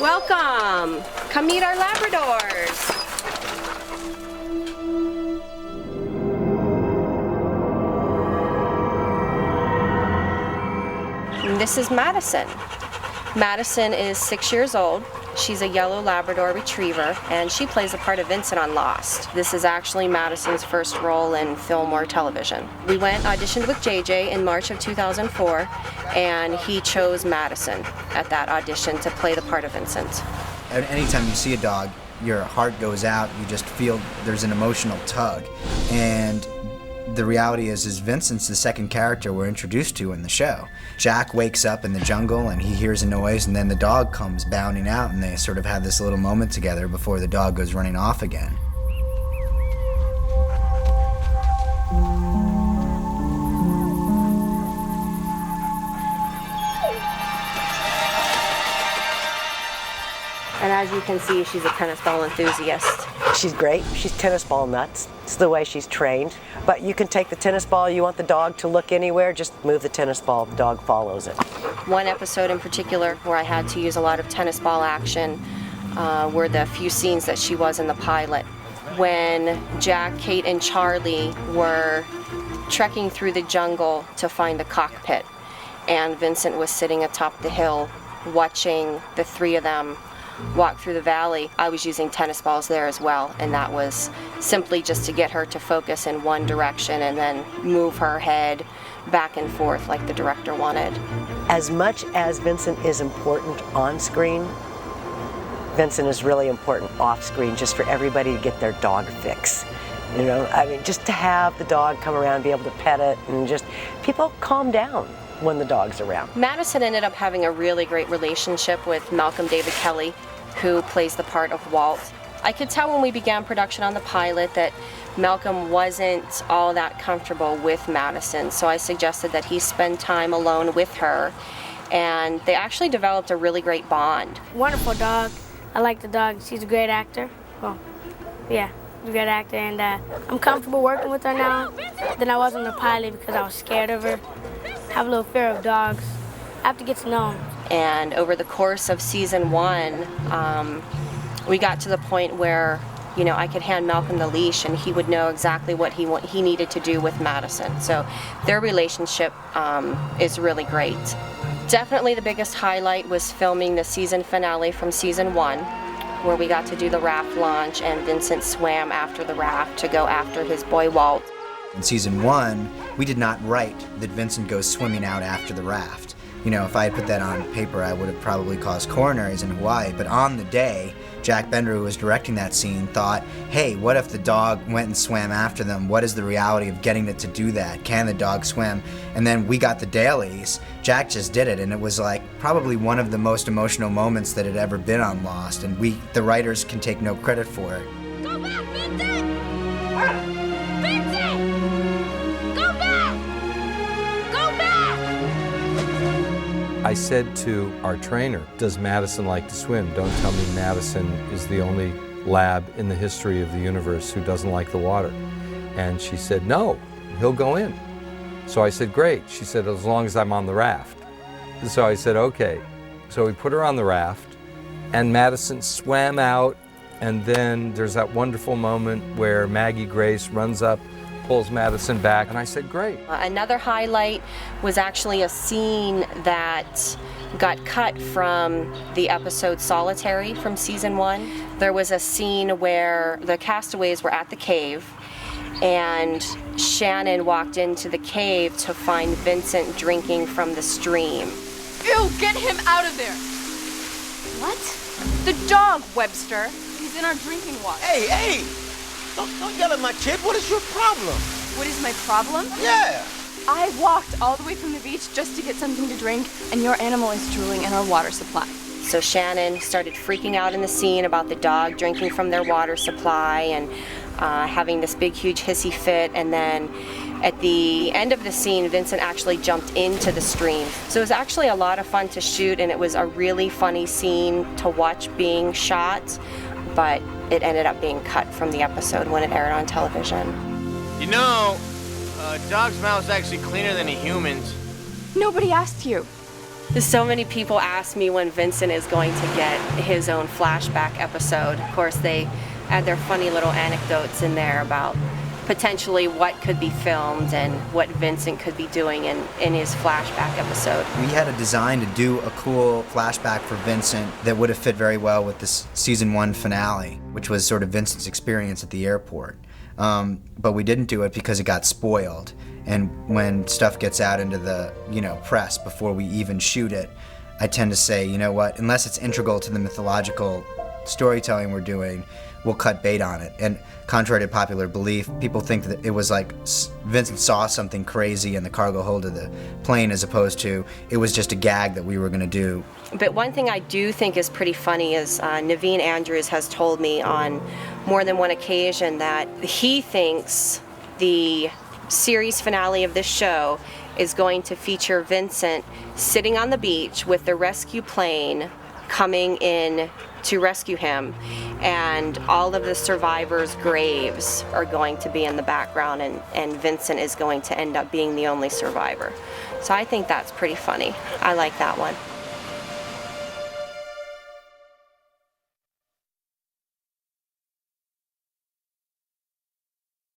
Welcome. Come meet our Labradors. And this is Madison. Madison is 6 years old. She's a yellow Labrador retriever, and she plays the part of Vincent on Lost. This is actually Madison's first role in film or television. We auditioned with JJ in March of 2004, and he chose Madison at that audition to play the part of Vincent. Anytime you see a dog, your heart goes out. You just feel there's an emotional tug. And the reality is Vincent's the second character we're introduced to in the show. Jack wakes up in the jungle and he hears a noise, and then the dog comes bounding out, and they sort of have this little moment together before the dog goes running off again. And as you can see, she's a tennis ball enthusiast. She's great. She's tennis ball nuts. It's the way she's trained. But you can take the tennis ball, you want the dog to look anywhere, just move the tennis ball, the dog follows it. One episode in particular where I had to use a lot of tennis ball action were the few scenes that she was in the pilot. When Jack, Kate, and Charlie were trekking through the jungle to find the cockpit, and Vincent was sitting atop the hill watching the three of them walk through the valley. I was using tennis balls there as well, and that was simply just to get her to focus in one direction and then move her head back and forth like the director wanted. As much as Vincent is important on screen, Vincent is really important off screen, just for everybody to get their dog fix. You know, I mean, just to have the dog come around, be able to pet it, and just people calm down when the dog's around. Madison ended up having a really great relationship with Malcolm David Kelly, who plays the part of Walt. I could tell when we began production on the pilot that Malcolm wasn't all that comfortable with Madison, so I suggested that he spend time alone with her, and they actually developed a really great bond. Wonderful dog. I like the dog. She's a great actor. Well, yeah, she's a great actor, and I'm comfortable working with her now than I was on the pilot because I was scared of her. I have a little fear of dogs. I have to get to know them. And over the course of season 1, we got to the point where, you know, I could hand Malcolm the leash and he would know exactly what he needed to do with Madison. So their relationship is really great. Definitely the biggest highlight was filming the season finale from season 1, where we got to do the raft launch and Vincent swam after the raft to go after his boy Walt. In season 1, we did not write that Vincent goes swimming out after the raft. You know, if I had put that on paper, I would have probably caused coronaries in Hawaii. But on the day, Jack Bender, who was directing that scene, thought, hey, what if the dog went and swam after them? What is the reality of getting it to do that? Can the dog swim? And then we got the dailies. Jack just did it, and it was like probably one of the most emotional moments that had ever been on Lost. And we, the writers, can take no credit for it. Go back, Vincent! Vincent! Go back! Go back! I said to our trainer, does Madison like to swim? Don't tell me Madison is the only lab in the history of the universe who doesn't like the water. And she said, no, he'll go in. So I said, great. She said, as long as I'm on the raft. So I said, okay. So we put her on the raft, and Madison swam out, and then there's that wonderful moment where Maggie Grace runs up, pulls Madison back, and I said, great. Another highlight was actually a scene that got cut from the episode Solitary from season 1. There was a scene where the Castaways were at the cave, and Shannon walked into the cave to find Vincent drinking from the stream. Ew, get him out of there! What? The dog, Webster. He's in our drinking water. Hey! Don't yell at my kid. What is your problem? What is my problem? Yeah. I walked all the way from the beach just to get something to drink, and your animal is drooling in our water supply. So Shannon started freaking out in the scene about the dog drinking from their water supply and having this big, huge hissy fit. And then at the end of the scene, Vincent actually jumped into the stream. So it was actually a lot of fun to shoot, and it was a really funny scene to watch being shot, but it ended up being cut from the episode when it aired on television. You know, a dog's mouth's actually cleaner than a human's. Nobody asked you. So many people ask me when Vincent is going to get his own flashback episode. Of course, they add their funny little anecdotes in there about potentially what could be filmed and what Vincent could be doing in his flashback episode. We had a design to do a cool flashback for Vincent that would have fit very well with this season 1 finale, which was sort of Vincent's experience at the airport. But we didn't do it because it got spoiled. And when stuff gets out into the, press before we even shoot it, I tend to say, you know what, unless it's integral to the mythological storytelling we're doing, we'll cut bait on it. And contrary to popular belief, people think that it was like Vincent saw something crazy in the cargo hold of the plane, as opposed to it was just a gag that we were going to do. But one thing I do think is pretty funny is Naveen Andrews has told me on more than one occasion that he thinks the series finale of this show is going to feature Vincent sitting on the beach with the rescue plane coming in to rescue him, and all of the survivors' graves are going to be in the background, and Vincent is going to end up being the only survivor. So I think that's pretty funny. I like that one.